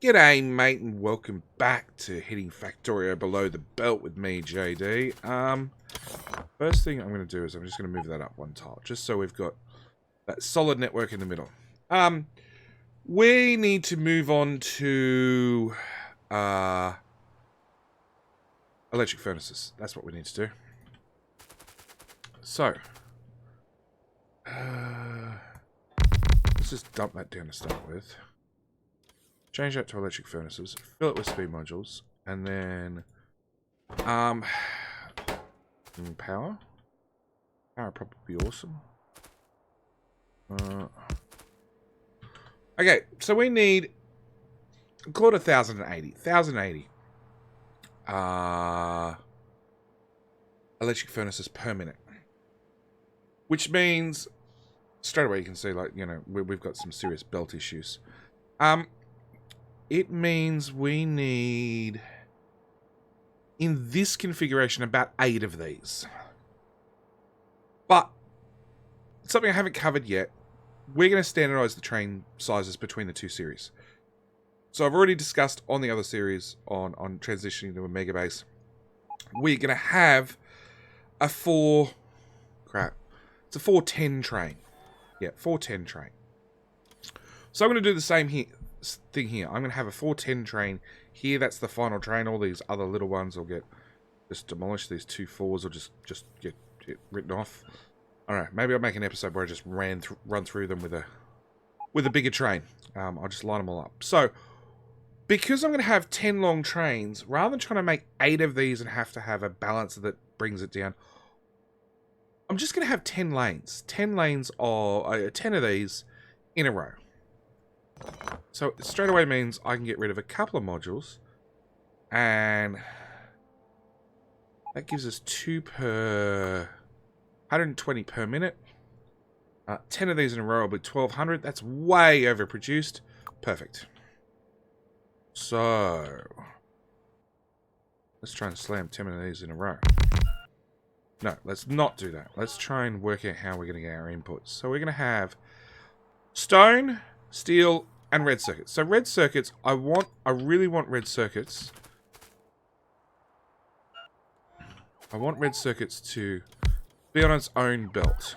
G'day, mate, and welcome back to hitting Factorio below the belt with me, JD. First thing I'm going to do is I'm just going to move that up one tile, just so we've got that solid network in the middle. We need to move on to electric furnaces. That's what we need to do. So, let's just dump that down to start with. Change that to electric furnaces, fill it with speed modules, and then power. Power would probably be awesome. Okay, so we need, call it 1,080. 1,080 electric furnaces per minute. Which means, straight away you can see, like, you know, we've got some serious belt issues. It means we need, in this configuration, about 8 of these. But, something I haven't covered yet, we're going to standardize the train sizes between the two series. So I've already discussed on the other series, on transitioning to a mega base, we're going to have a it's a 410 train. Yeah, 410 train. So I'm going to do the same thing here. I'm going to have a 410 train here. That's the final train. All these other little ones will get just demolished. These 2 4s will just get written off. I don't know. Maybe I'll make an episode where I just run through them with a bigger train. I'll just line them all up. So because I'm going to have 10 long trains, rather than trying to make 8 of these and have to have a balancer that brings it down, I'm just going to have 10 lanes. 10 lanes or 10 of these in a row. So it straight away means I can get rid of a couple of modules, and that gives us 2 per 120 per minute. 10 of these in a row will be 1,200. That's way overproduced. Perfect. So let's try and slam 10 of these in a row. No, let's not do that. Let's try and work out how we're going to get our inputs. So we're going to have stone, steel, and red circuits. So red circuits, I really want red circuits. I want red circuits to be on its own belt.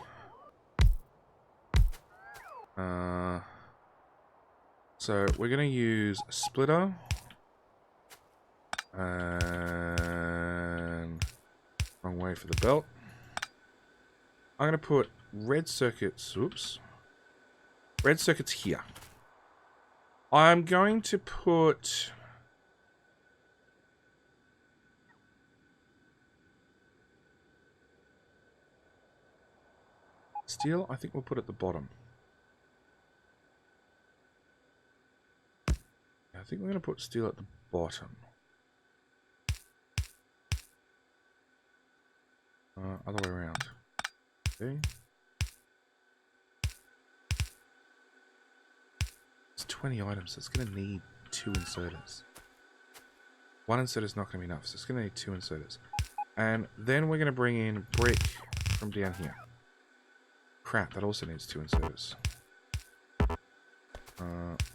So we're going to use a splitter. And wrong way for the belt. I'm going to put red circuits, red circuits here. I'm going to put steel, I think we'll put at the bottom. I think we're going to put steel at the bottom. Other way around. Okay. It's 20 items, so it's going to need 2 inserters. 1 inserter is not going to be enough, so it's going to need 2 inserters. And then we're going to bring in brick from down here. Crap, that also needs 2 inserters.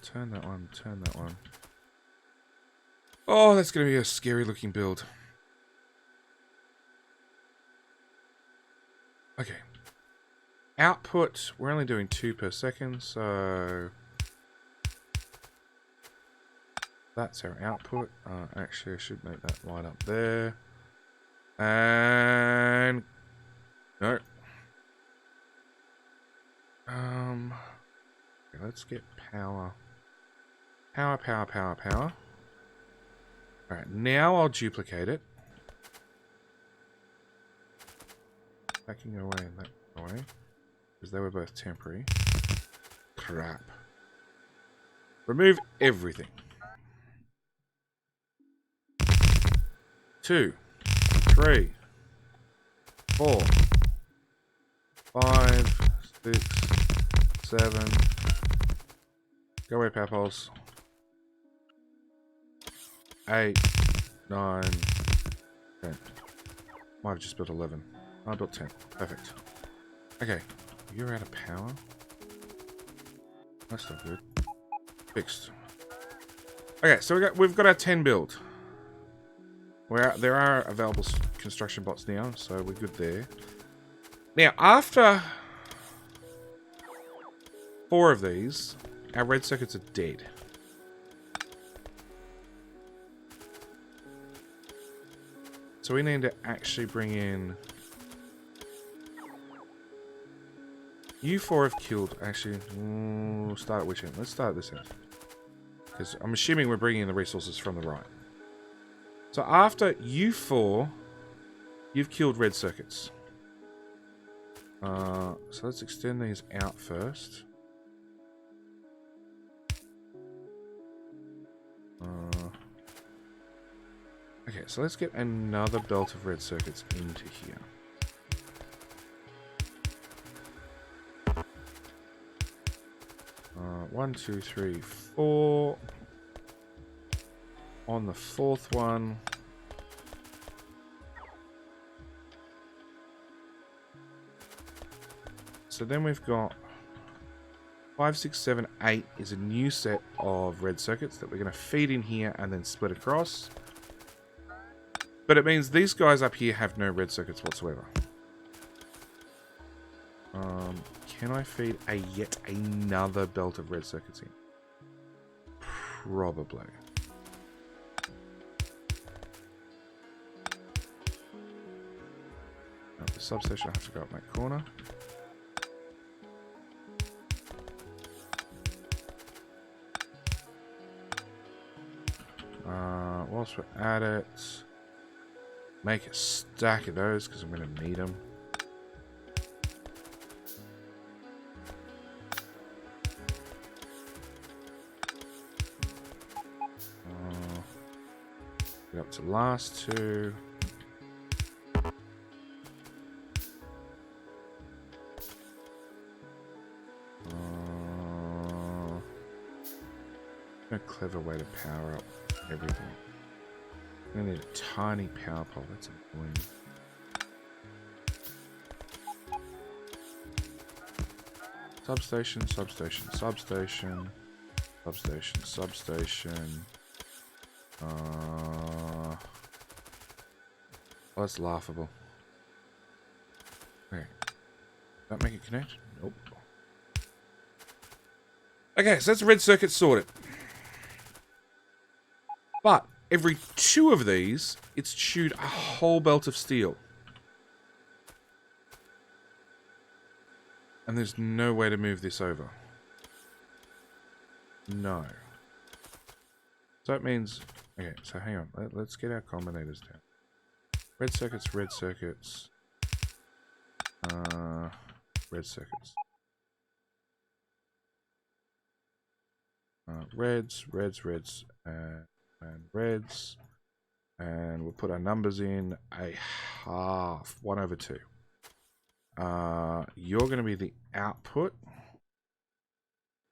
Turn that one, turn that one. Oh, that's going to be a scary looking build. Okay. Output, we're only doing 2 per second, so that's our output. Actually, I should make that line up there. And no. Okay, let's get power. Power. Alright, now I'll duplicate it. Backing away in that way. Because they were both temporary. Crap. Remove everything. 2, 3, 4, 5, 6, 7. Go away, papples. 8, 9, 10. Might have just built 11. I built 10. Perfect. Okay. You're out of power. That's not good. Fixed. Okay, so we've got our 10 build. There are available construction bots now, so we're good there. Now, after 4 of these, our red circuits are dead. So we need to actually bring in... You 4 have killed... Actually, start at which end? Let's start at this end. Because I'm assuming we're bringing in the resources from the right. So after you 4, you've killed red circuits. So let's extend these out first. Okay, so let's get another belt of red circuits into here. One, two, three, 4. On the 4th one. So then we've got 5, 6, 7, 8 is a new set of red circuits that we're going to feed in here and then split across. But it means these guys up here have no red circuits whatsoever. Can I feed yet another belt of red circuits in? Probably. The substation, I have to go up that corner. Whilst we're at it, make a stack of those because I'm going to need them. Get up to the last 2. A clever way to power up everything. I need a tiny power pole. That's annoying. Substation, substation, substation, substation, substation. Well, that's laughable. Okay. That make it connect? Nope. Okay, so that's red circuit sorted. But every 2 of these, it's chewed a whole belt of steel. And there's no way to move this over. No. So that means... Okay, so hang on. Let's get our combinators down. Red circuits, red circuits. Red circuits. Reds, reds, reds, and reds. And we'll put our numbers in a half. 1/2. You're going to be the output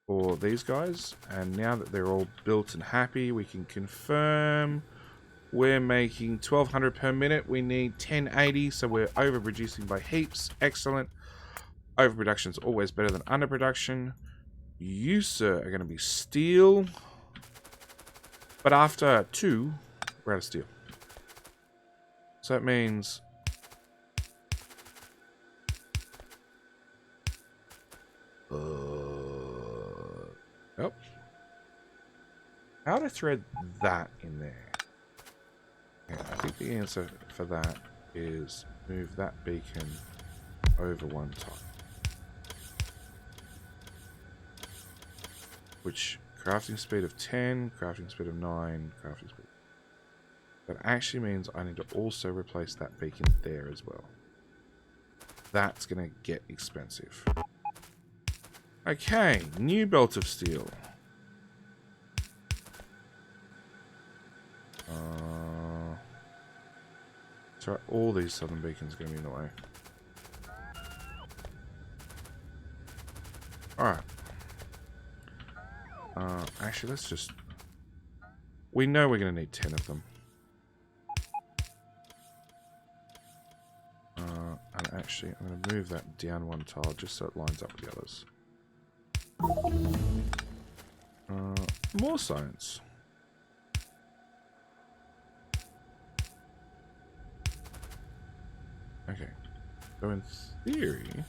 for these guys. And now that they're all built and happy, we can confirm we're making 1200 per minute. We need 1080, so we're overproducing by heaps. Excellent. Overproduction is always better than underproduction. You, sir, are going to be steel. But after 2, we're out of steel. So that means... Yep. How to thread that in there? Yeah, I think the answer for that is move that beacon over 1 time. Which, crafting speed of 10, crafting speed of 9, crafting speed. That actually means I need to also replace that beacon there as well. That's going to get expensive. Okay, new belt of steel. So all these southern beacons are going to be in the way. Alright. Actually, let's just... We know we're going to need 10 of them. And actually, I'm going to move that down 1 tile just so it lines up with the others. More science. Okay. So in theory...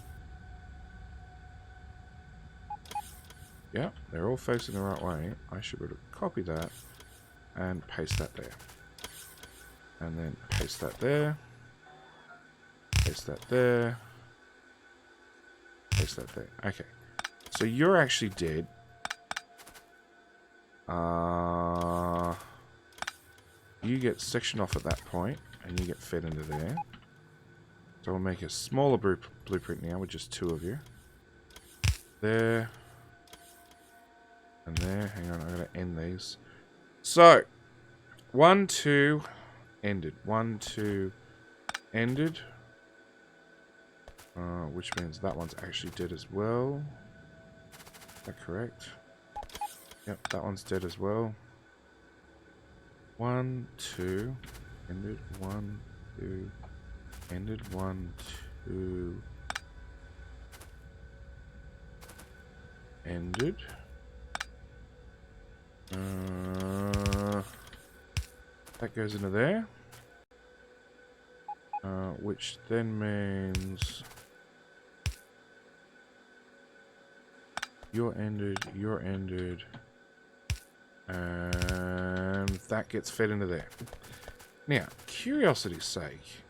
Yeah, they're all facing the right way. I should be able to copy that and paste that there. And then paste that there. Paste that there. Paste that there. Okay. So you're actually dead. You get sectioned off at that point, and you get fed into there. So we'll make a smaller blueprint now with just 2 of you. There. And there. Hang on, I'm going to end these. So, 1, 2, ended. 1, 2, ended. Which means that one's actually dead as well. Is that correct? Yep, that one's dead as well. 1, 2, ended. 1, 2, ended. 1, 2, ended. That goes into there. Which then means you're ended, and that gets fed into there. Now, curiosity's sake,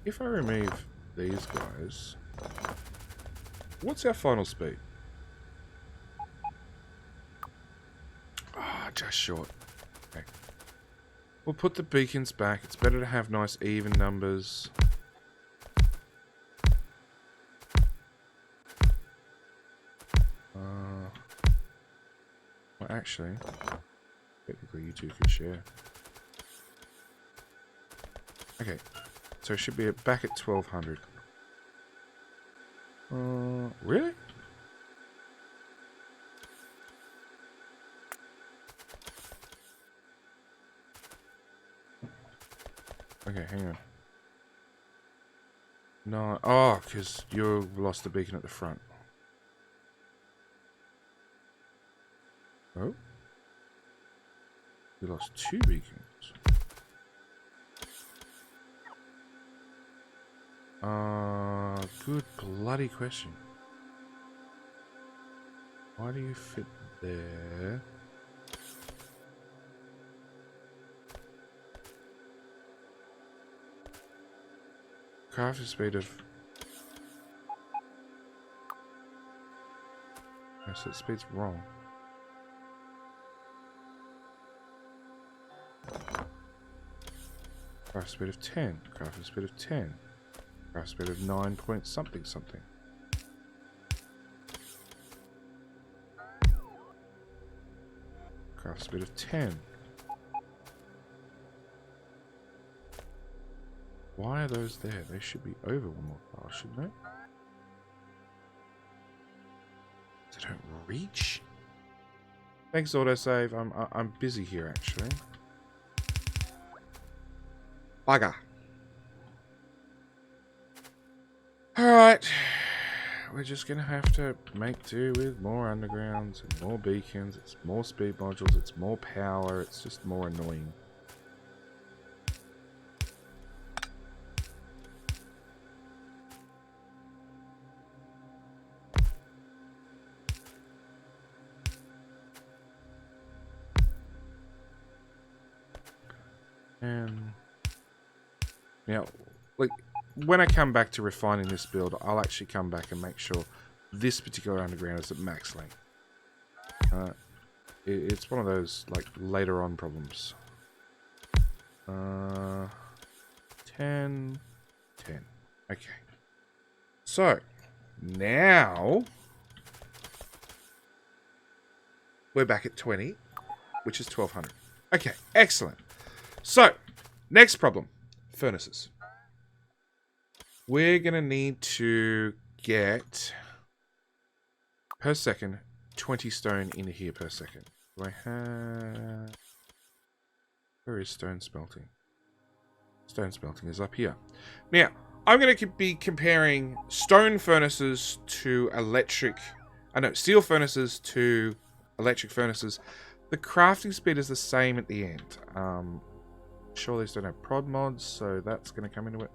if I remove these guys, what's our final speed? Ah, just short. Okay. We'll put the beacons back. It's better to have nice even numbers. Well, actually, technically you two could share. Okay, so it should be back at 1200. Really? Okay, hang on. No, oh, because you lost the beacon at the front. Oh? You lost 2 beacons. Good bloody question. Why do you fit there? Crafting speed of... Oh, so the speed's wrong. Crafting speed of 10. Crafting speed of 10. Crafting speed of 9 point something something. Crafting speed of 10. Why are those there? They should be over one more file, shouldn't they? They don't reach. Thanks, autosave. I'm busy here actually. Bugger. Alright. We're just gonna have to make do with more undergrounds and more beacons. It's more speed modules, it's more power, it's just more annoying. And now, like, when I come back to refining this build, I'll actually come back and make sure this particular underground is at max length. It's one of those, like, later on problems. 10, 10. Okay. So, now, we're back at 20, which is 1200. Okay, excellent. So, next problem, furnaces. We're going to need to get, per second, 20 stone in here per second. Do I have... Where is stone smelting? Stone smelting is up here. Now, I'm going to be comparing stone furnaces to steel furnaces to electric furnaces. The crafting speed is the same at the end. Sure, these don't have prod mods, so that's going to come into it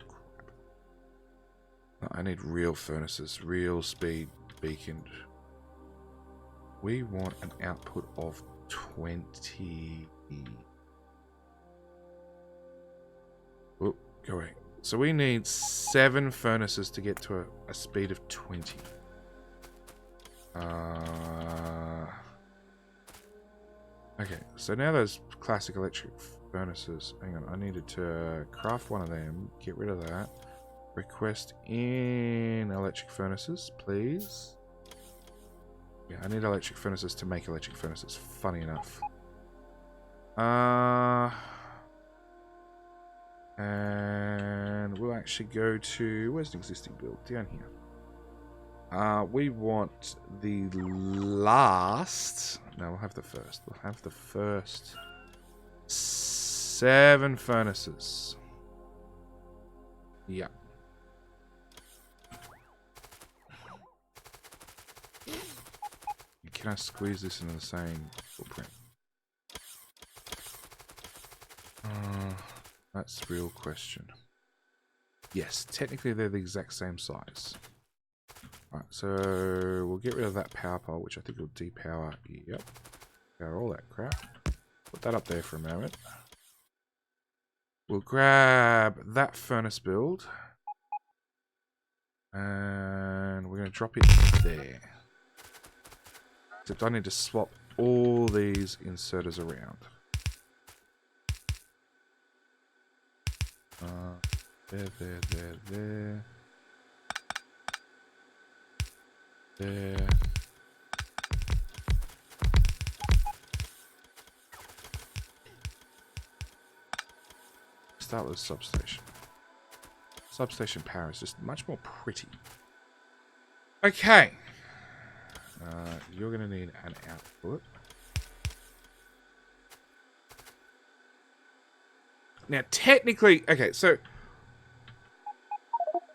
I need real furnaces, real speed beacon. We want an output of 20. Oh, go away. So we need 7 furnaces to get to a speed of 20. Okay, so now those classic electric furnaces. Hang on, I needed to craft one of them, get rid of that. Request in electric furnaces, please. Yeah, I need electric furnaces to make electric furnaces, funny enough. And we'll actually go to... Where's an existing build? Down here. We want the last... No, we'll have the first. We'll have the first 7 furnaces. Yeah. Can I squeeze this into the same footprint? That's the real question. Yes, technically they're the exact same size. Alright, so we'll get rid of that power pole, which I think will depower. Yep. Power all that crap. Put that up there for a moment. We'll grab that furnace build. And we're going to drop it there. Except I need to swap all these inserters around. There. Start with substation. Substation power is just much more pretty. Okay. You're going to need an output. Now, technically, okay, so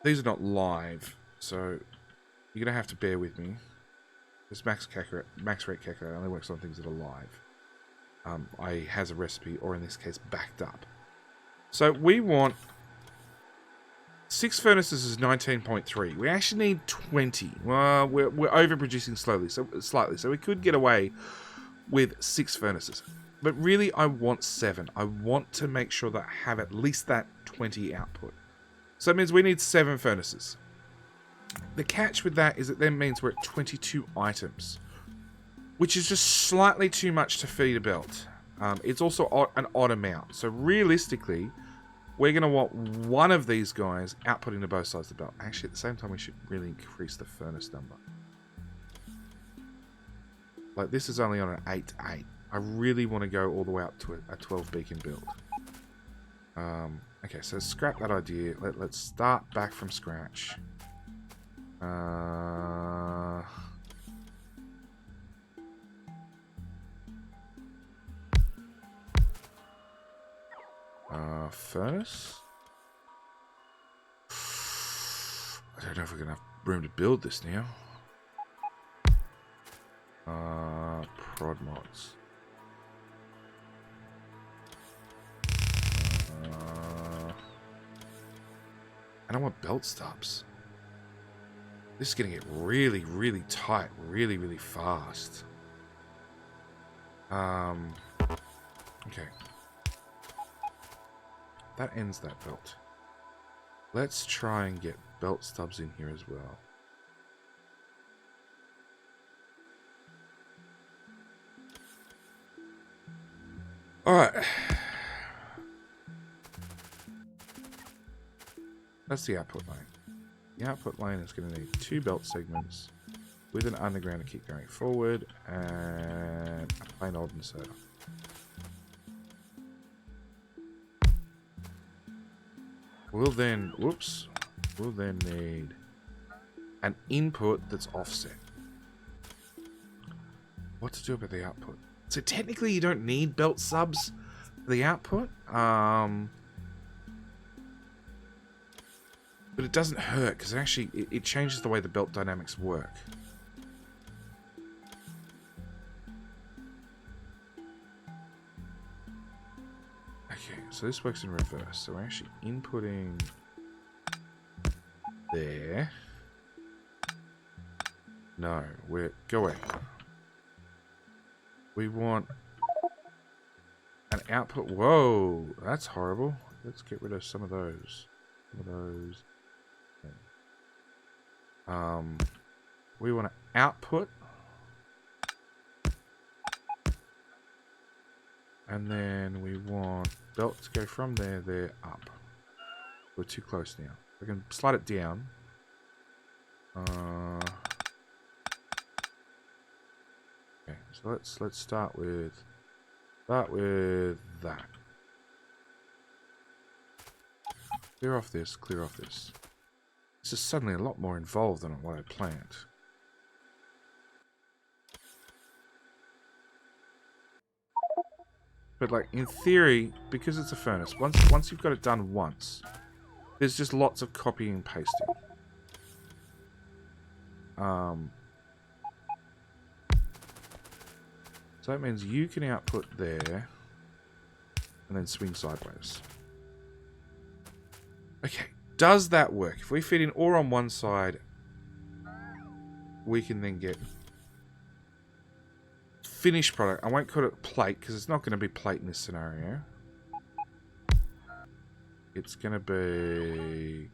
these are not live, so you're going to have to bear with me. This max rate calculator only works on things that are live. I has a recipe, or in this case, backed up. So we want 6 furnaces is 19.3. We actually need 20. Well, we're overproducing slightly, so we could get away with 6 furnaces. But really, I want 7. I want to make sure that I have at least that 20 output. So that means we need 7 furnaces. The catch with that is it then means we're at 22 items, which is just slightly too much to feed a belt. It's also an odd amount. So realistically, we're going to want one of these guys outputting to both sides of the belt. Actually, at the same time, we should really increase the furnace number. Like, this is only on an 8-8. I really want to go all the way up to a 12 beacon build. Okay, so scrap that idea. Let's start back from scratch. Furnace? I don't know if we're going to have room to build this now. Prod mods. I don't want belt stops. This is going to get really, really tight, really, really fast. Okay. That ends that belt. Let's try and get belt stubs in here as well. Alright. That's the output lane. The output lane is going to need 2 belt segments with an underground to keep going forward and a plain old inserter. We'll then need an input that's offset. What to do about the output? So technically you don't need belt subs for the output. But it doesn't hurt because actually it changes the way the belt dynamics work. Okay, so this works in reverse. So we're actually inputting there. No, go away. We want an output. Whoa, that's horrible. Let's get rid of some of those. We want an output. And then we want belt to go from there up. We're too close now. We can slide it down. Okay, so let's start with that. Clear off this. This is suddenly a lot more involved than what I planned. But like in theory, because it's a furnace, once you've got it done once, there's just lots of copying and pasting. So that means you can output there and then swing sideways. Okay, does that work? If we feed in ore on one side, we can then get finished product. I won't call it plate because it's not going to be plate in this scenario. It's going to be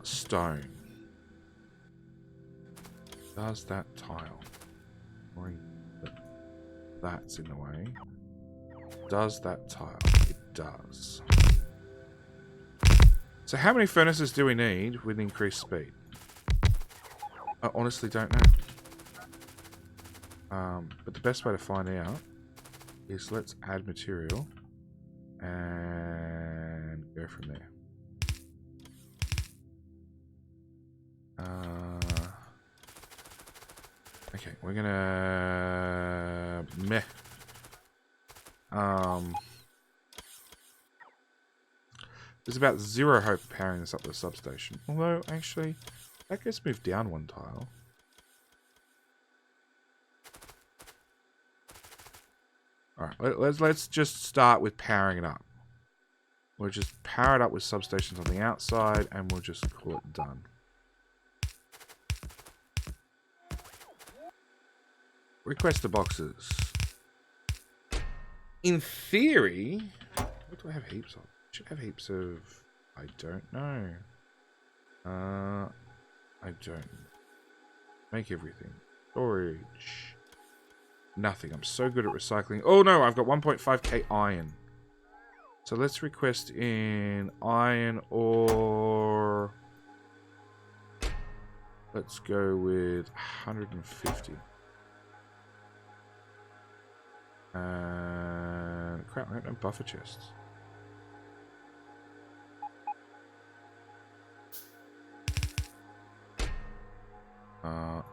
stone. Does that tile? That's in the way. Does that tile? It does. So how many furnaces do we need with increased speed? I honestly don't know. But the best way to find out is let's add material and go from there. Okay, we're gonna there's about zero hope of powering this up to the substation. Although, actually, that gets moved down one tile. Alright, let's just start with powering it up. We'll just power it up with substations on the outside, and we'll just call it done. Request the boxes. In theory, what do I have heaps of? I should have heaps of... I don't know. I don't... Make everything. Storage. Nothing. I'm so good at recycling. Oh no, I've got 1.5k iron. So let's request in iron ore. Let's go with 150. And crap, I don't know buffer chests.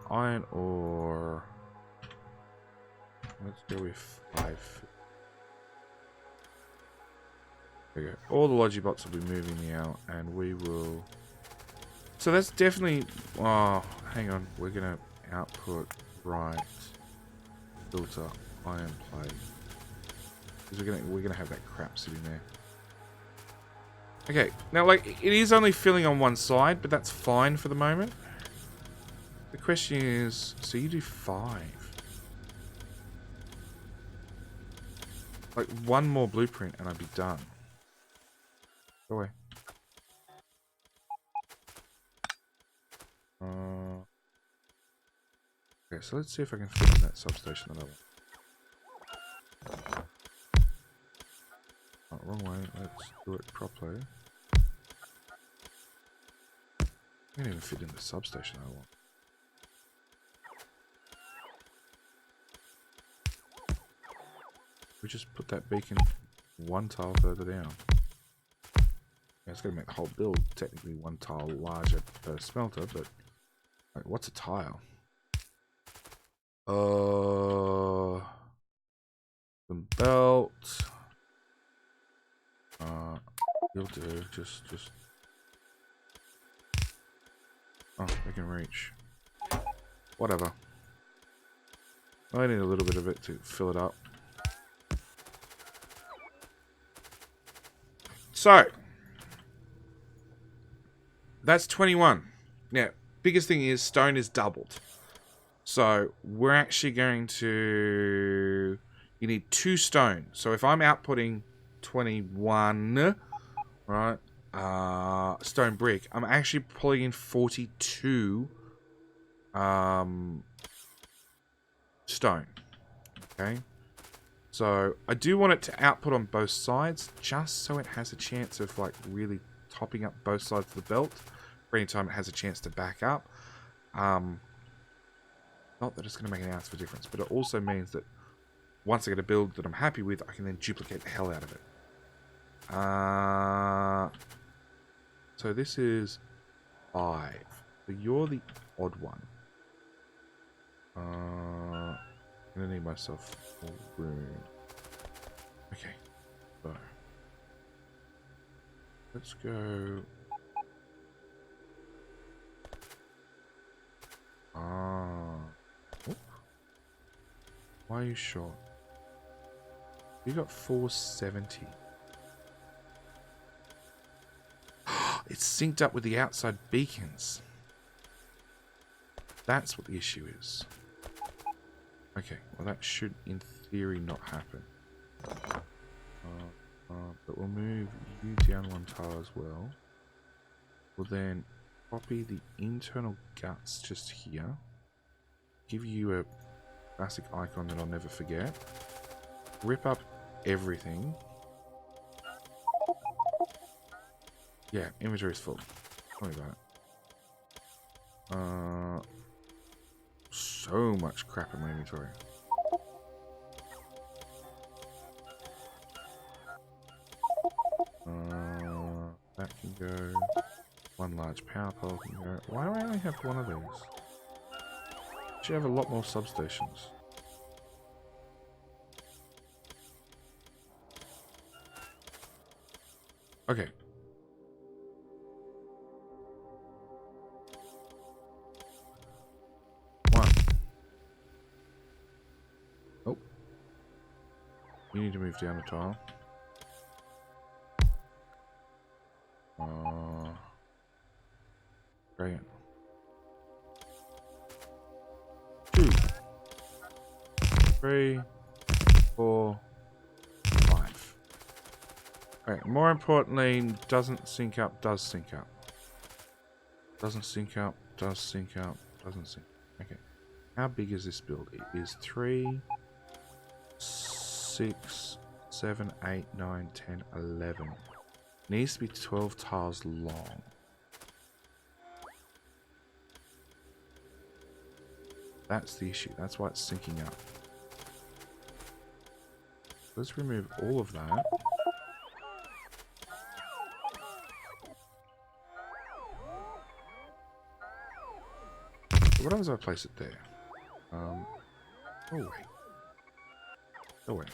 Iron ore. Let's go with 5. There we go. All the Logibots will be moving now, and we will. So that's definitely. Oh, hang on. We're gonna output right filter iron plate because we're gonna have that crap sitting there. Okay, now like it is only filling on one side, but that's fine for the moment. The question is, so you do 5. Like one more blueprint and I'd be done. Go away. Okay, so let's see if I can fit in that substation that I want. Oh, wrong way. Let's do it properly. I can't even fit in the substation I want. We just put that beacon one tile further down. Yeah, it's going to make the whole build technically one tile larger per smelter, but like, what's a tile? Some belt. You'll do. Just. Oh, they can reach. Whatever. I need a little bit of it to fill it up. So, that's 21. Now, biggest thing is stone is doubled. So we're actually going to... You need 2 stone. So if I'm outputting 21, right, stone brick, I'm actually pulling in 42 stone. Okay. So I do want it to output on both sides, just so it has a chance of like really topping up both sides of the belt for any time it has a chance to back up. Not that it's going to make an ounce of a difference, but it also means that once I get a build that I'm happy with, I can then duplicate the hell out of it. So this is 5. So you're the odd one. I'm going to need myself more room. Okay. So. Let's go... Why are you short? You got 470. It's synced up with the outside beacons. That's what the issue is. Okay, well that should in theory not happen. But we'll move you down 1 tile as well. We'll then copy the internal guts just here. Give you a classic icon that I'll never forget. Rip up everything. Yeah, inventory is full. Don't worry about it. So much crap in my inventory. That can go. 1 large power pole can go. Why do I only have 1 of these? Should have a lot more substations. Okay. Oh. You need to move down a tile. Brilliant. 2, 3, 4, 5. Alright, more importantly, doesn't sync up, does sync up. Doesn't sync up, does sync up, doesn't sync. Okay. How big is this build? It is 3, 6, 7, 8, 9, 10, 11. Needs to be 12 tiles long. That's the issue. That's why it's syncing up. Let's remove all of that. What happens if I place it there? Oh wait. Oh wait.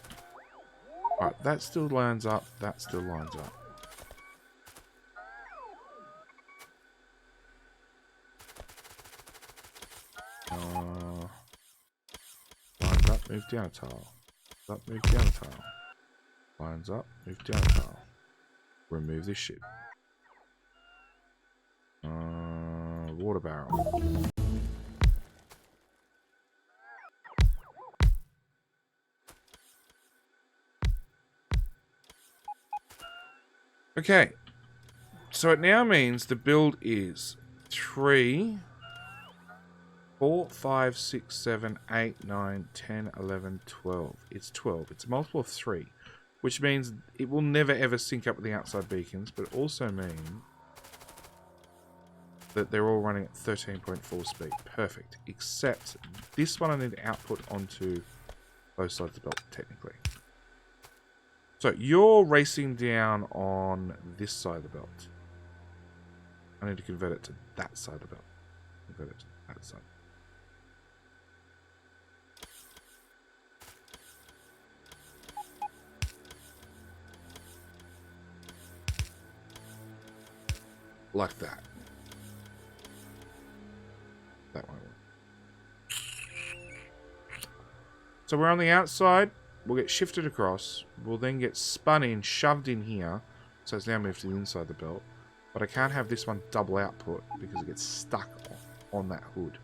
Alright, that still lines up. That still lines up. Lines up, move down a tile. Up, move down a tile. Lines up, move down a tile. Remove this shit. Water barrel. Okay. So it now means the build is 3, 4, 5, 6, 7, 8, 9, 10, 11, 12. It's 12. It's a multiple of 3. Which means it will never ever sync up with the outside beacons, but it also means that they're all running at 13.4 speed. Perfect. Except this one I need to output onto both sides of the belt, technically. So you're racing down on this side of the belt. I need to convert it to that side of the belt. Convert it to that side. Like that. That won't work. So we're on the outside. We'll get shifted across. We'll then get spun in, shoved in here. So it's now moved to the inside of the belt. But I can't have this one double output because it gets stuck on that hood.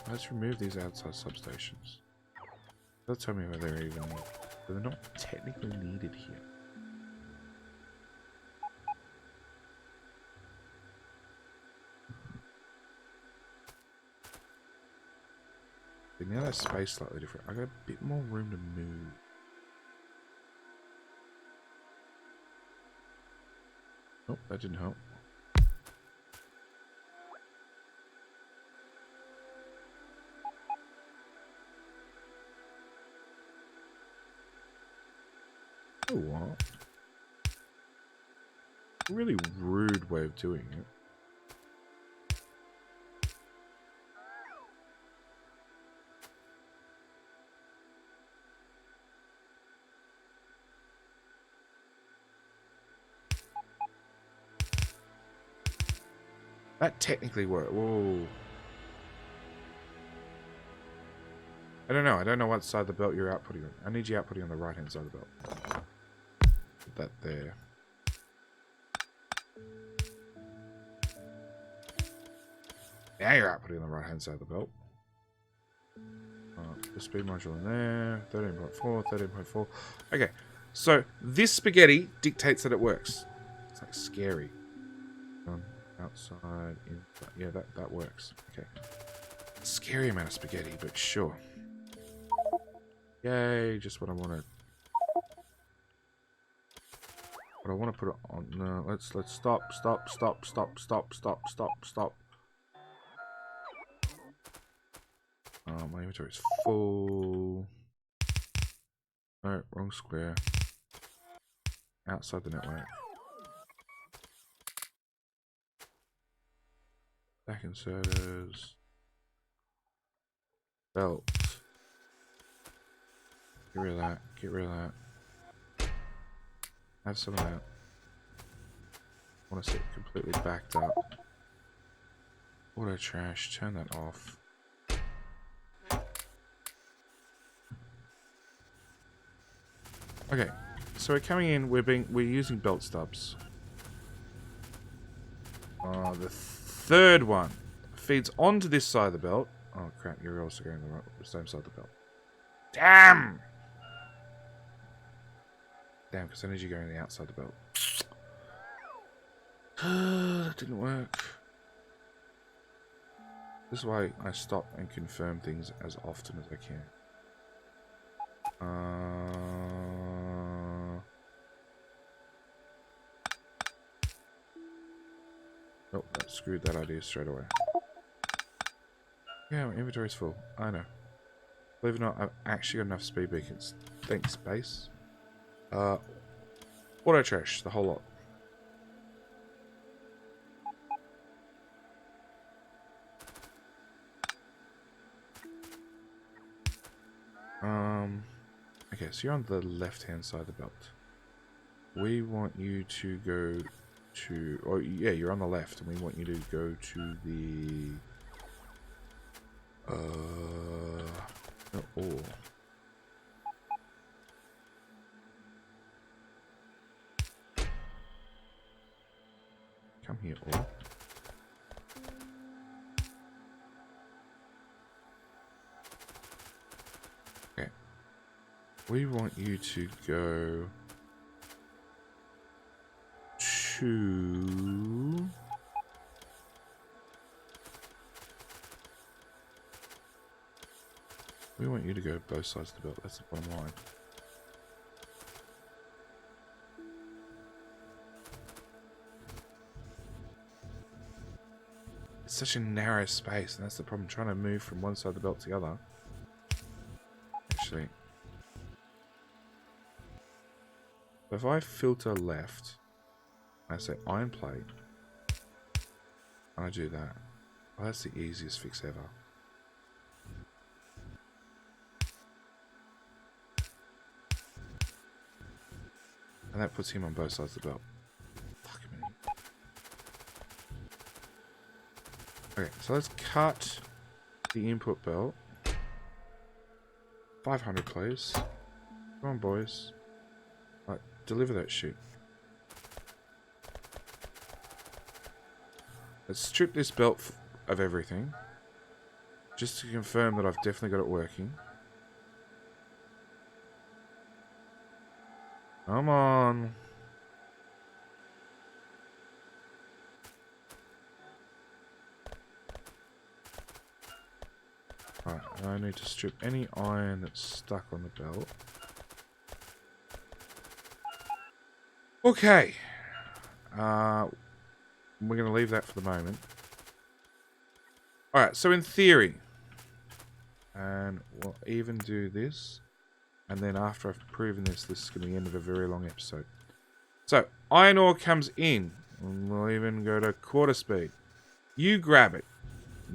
Let's remove these outside substations. Don't tell me whether they're even needed. They're not technically needed here. But now that space slightly different. I got a bit more room to move. Oh, that didn't help. Oh, what? A really rude way of doing it. That technically worked. Whoa. I don't know. I don't know what side of the belt you're outputting on. I need you outputting on the right-hand side of the belt. Put that there. Now you're outputting on the right-hand side of the belt. The speed module in there. 13.4, 13.4. Okay. So, this spaghetti dictates that it works. It's like scary. Outside, inside. Yeah, that works. Okay. Scary amount of spaghetti, but sure. Yay, just what I want to. But I want to put it on. No, let's stop. My inventory is full. No, wrong square. Outside the network. Back inserters. Belt. Get rid of that. Get rid of that. Have some of that. I want to sit completely backed up. Auto trash. Turn that off. Okay. So we're coming in. We're using belt stubs. The third one feeds onto this side of the belt. Oh crap! You're also going the same side of the belt. Damn! Damn, because I need you going the outside of the belt. That didn't work. This is why I stop and confirm things as often as I can. Nope, that screwed that idea straight away. Yeah, my inventory's full. I know. Believe it or not, I've actually got enough speed beacons. Thanks, base. Auto trash, the whole lot. Okay, so you're on the left-hand side of the belt. We want you to go to... Oh, yeah, you're on the left, and we want you to go to the... Oh. Come here, or... Okay. We want you to go... to... We want you to go both sides of the belt. That's the bottom line. It's such a narrow space, and that's the problem. Trying to move from one side of the belt to the other. Actually, if I filter left, I say iron plate, and I do that. Well, that's the easiest fix ever. And that puts him on both sides of the belt. Fuck me. Okay, so let's cut the input belt. 500, please. Come on, boys. Right, deliver that shit. Let's strip this belt of everything. Just to confirm that I've definitely got it working. Come on. Right, I need to strip any iron that's stuck on the belt. Okay. We're going to leave that for the moment. Alright, so in theory, and we'll even do this, and then after I've proven this is going to be the end of a very long episode. So, iron ore comes in, and we'll even go to quarter speed. You grab it,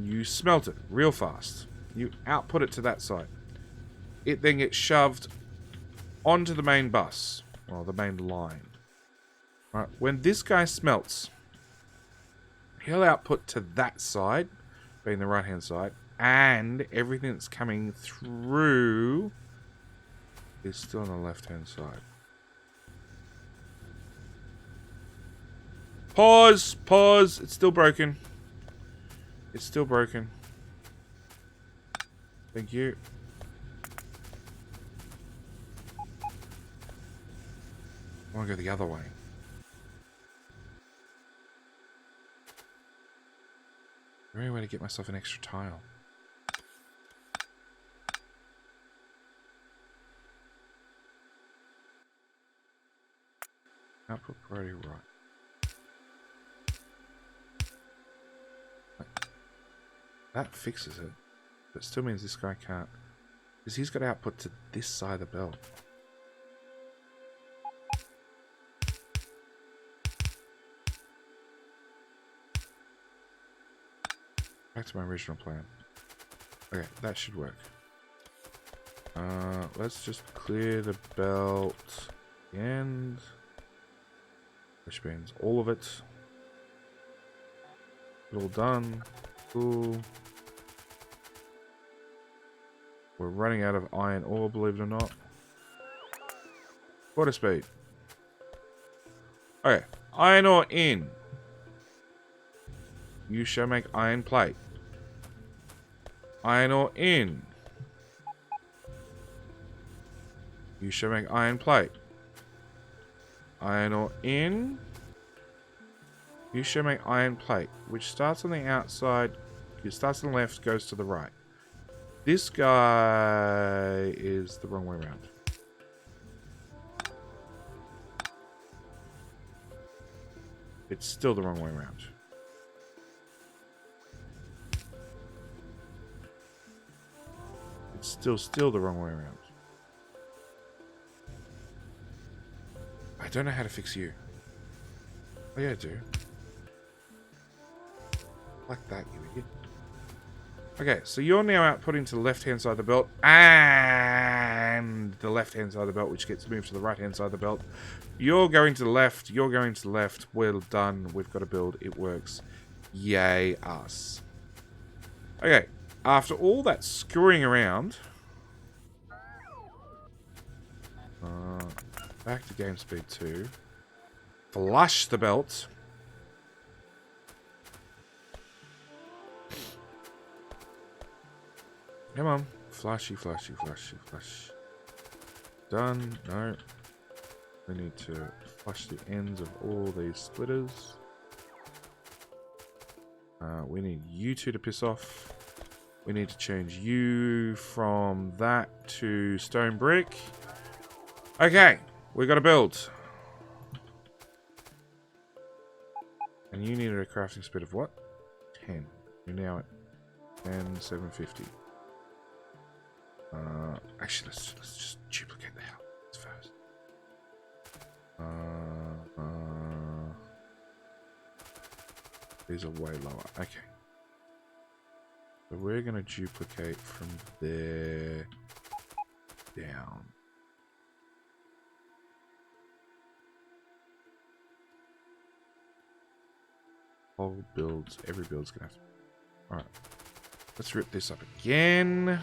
you smelt it real fast, you output it to that side. It then gets shoved onto the main bus, or the main line. Right, when this guy smelts, he'll output to that side, being the right hand side, and everything that's coming through is still on the left hand side. Pause, pause, it's still broken. It's still broken. Thank you. I want to go the other way. Is there any way to get myself an extra tile? Output priority right. That fixes it. But it still means this guy can't. Because he's got output to this side of the belt. Back to my original plan. Okay, that should work. Let's just clear the belt. The end. Which means all of it. All done. Cool. We're running out of iron ore, believe it or not. Quarter speed. Okay, iron ore in. You shall make iron plate. Iron ore in. You shall make iron plate. Iron ore in. You shall make iron plate, which starts on the outside. It starts on the left, goes to the right. This guy is the wrong way around. It's still the wrong way around. It's still the wrong way around. I don't know how to fix you. Oh yeah, I do. Like that, you idiot. Okay, so you're now outputting to the left-hand side of the belt, and the left-hand side of the belt, which gets moved to the right-hand side of the belt. You're going to the left, you're going to the left. Well done, we've got a build, it works. Yay, us. Okay, after all that screwing around, back to game speed 2. Flush the belt. Come on. Flashy, flashy, flashy, flash. Done. No. We need to flush the ends of all these splitters. We need you two to piss off. We need to change you from that to stone brick. Okay. We got to build. And you needed a crafting speed of what? 10. You're now at 10,750. Actually, let's just duplicate the house first. These are way lower. Okay. So we're going to duplicate from there down. Whole builds, every build's going to have to... Alright. Let's rip this up again.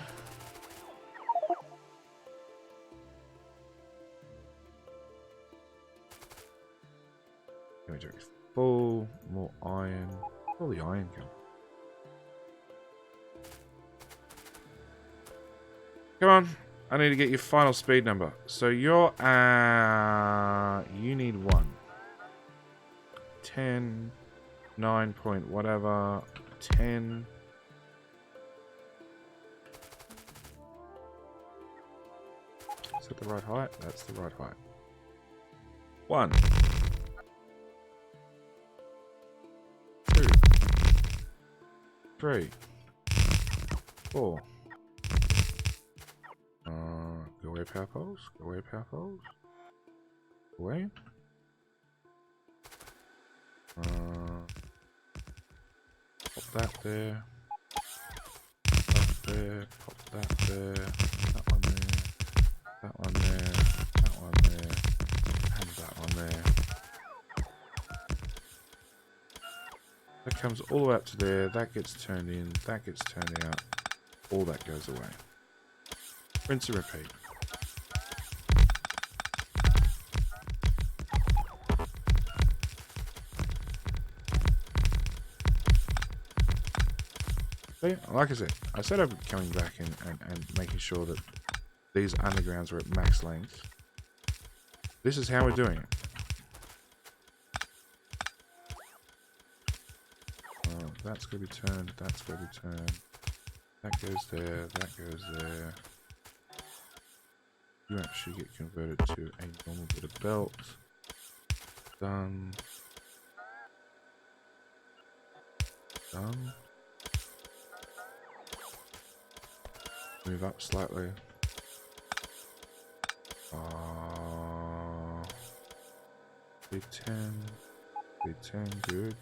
Inventory full. More iron. Where's all the iron go? Come on. I need to get your final speed number. So you're you need 1. 10. 9 point whatever. 10. Is that the right height? That's the right height. 1. 2. 3. 4. Go away, power poles. Go away, power poles. Go away. Pop that there. Pop there. Pop that there. That one there. That one there. That one there. And that one there. That comes all the way up to there. That gets turned in. That gets turned out. All that goes away. Rinse and repeat. See, like I said I'd be coming back and making sure that these undergrounds are at max length. This is how we're doing it. That's going to be turned, that's going to be turned. That goes there, that goes there. You actually get converted to a normal bit of belt. Done. Done. Move up slightly. B10. B10, good.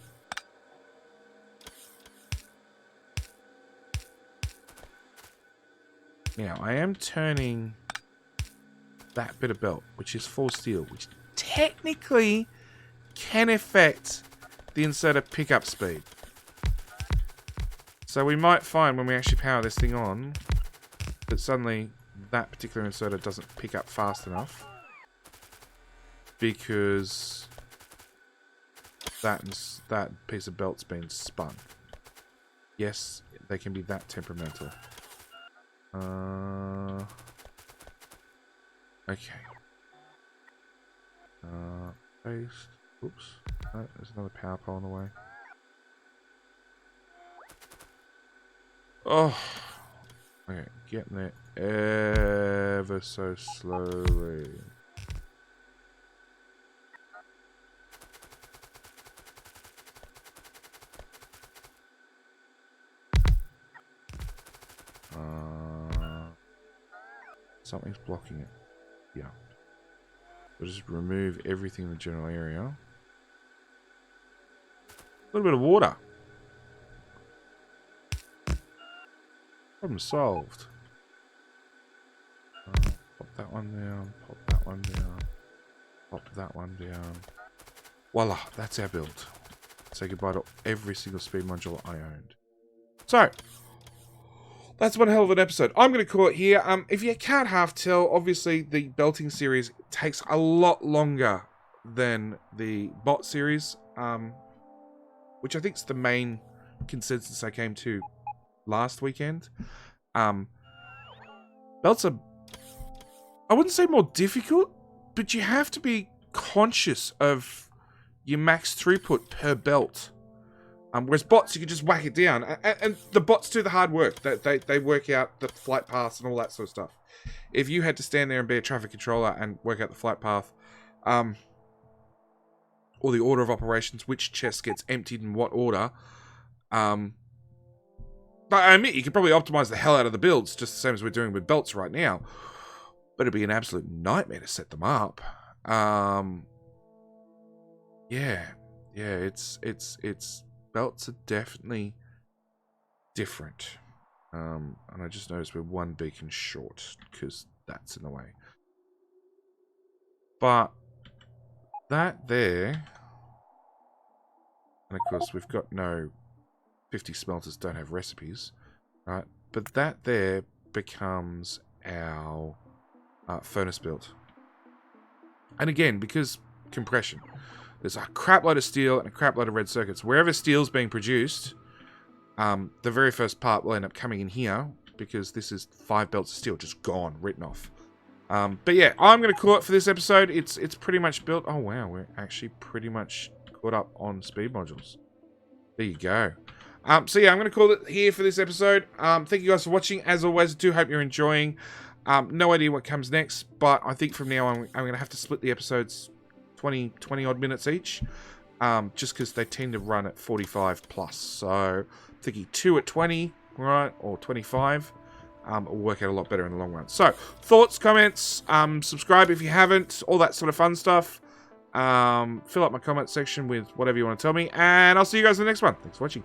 Now, I am turning that bit of belt, which is full steel, which technically can affect the inserter pickup speed. So we might find when we actually power this thing on that suddenly that particular inserter doesn't pick up fast enough because that piece of belt's been spun. Yes, they can be that temperamental. Okay. Paste. Oops. No, there's another power pole on the way. Oh. Okay, getting there ever so slowly. Something's blocking it. Yeah. We'll just remove everything in the general area. A little bit of water. Problem solved. Pop that one down. Pop that one down. Pop that one down. Voila, that's our build. Say goodbye to every single speed module I owned. So, that's one hell of an episode. I'm going to call it here. If you can't half tell, obviously the belting series takes a lot longer than the bot series, which I think is the main consensus I came to last weekend. Belts are, I wouldn't say more difficult, but you have to be conscious of your max throughput per belt. Whereas bots, you can just whack it down. And the bots do the hard work. They work out the flight paths and all that sort of stuff. If you had to stand there and be a traffic controller and work out the flight path, or the order of operations, which chest gets emptied in what order, but I admit, you could probably optimize the hell out of the builds, just the same as we're doing with belts right now. But it'd be an absolute nightmare to set them up. Yeah, it's belts are definitely different. And I just noticed we're one beacon short because that's in the way. But that there, and of course we've got no 50 smelters don't have recipes. Right, but that there becomes our furnace build. And again, because compression, there's a crap load of steel and a crap load of red circuits. Wherever steel's being produced, the very first part will end up coming in here, because this is 5 belts of steel just gone, written off. But yeah, I'm going to call it for this episode. It's pretty much built. Oh wow, we're actually pretty much caught up on speed modules. There you go. So yeah, I'm going to call it here for this episode. Thank you guys for watching. As always, I do hope you're enjoying. No idea what comes next, but I think from now on, I'm going to have to split the episodes 20 odd minutes each, just because they tend to run at 45 plus. So I'm thinking 2 at 20, right, or 25. Will work out a lot better in the long run. So thoughts, comments, subscribe if you haven't, all that sort of fun stuff. Fill up my comment section with whatever you want to tell me, and I'll see you guys in the next one. Thanks for watching.